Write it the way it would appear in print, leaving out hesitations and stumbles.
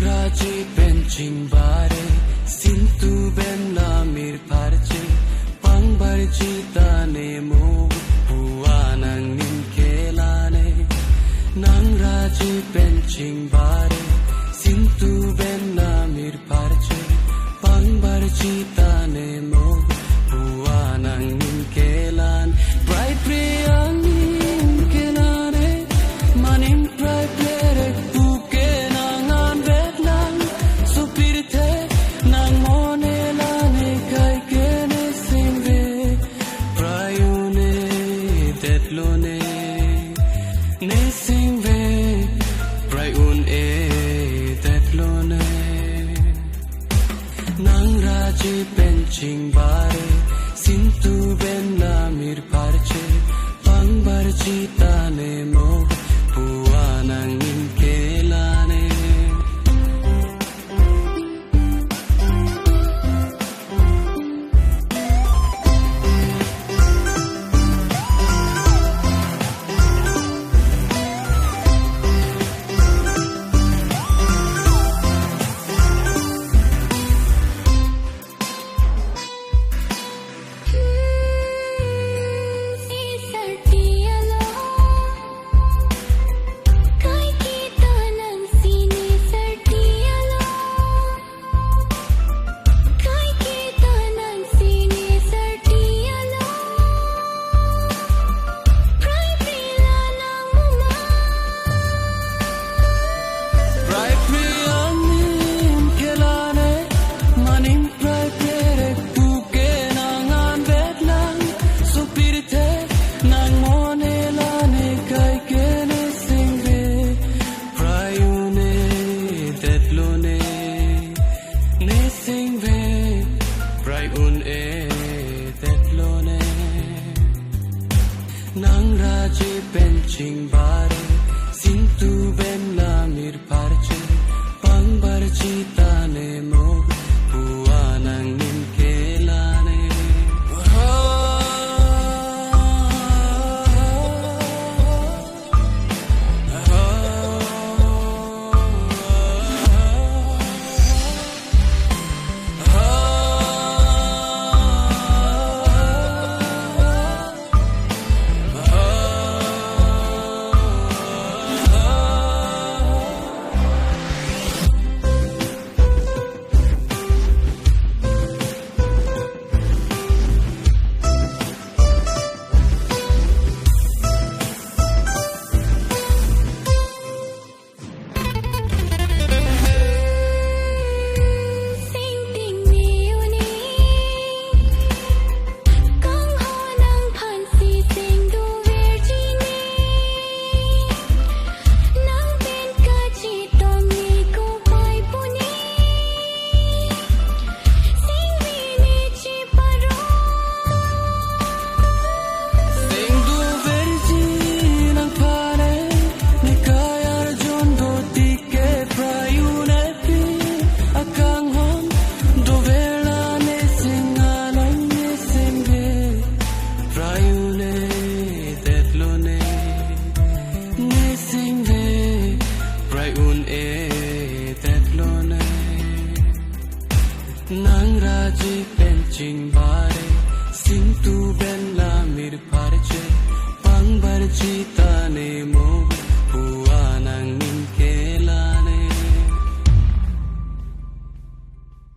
raji benching bare sintu ben la mir parche pang barji tane mo buanang nin kelane nang raji benching bare sintu ben la mir parche pang barji tane mo buanang nin kelan bright priyang nin kelane manim bright plere buke nangan vetlang supirte nang mone lane kai kene singve prayune detlone ne singve prayune detlone nang raji benching bare sintu ben la mir parche pang barji tane mo buanang nin kelane nang raji benching bare sintu ben la mir parche pang barji tane mo buanang nin kelane nang raji benching bare sintu ben la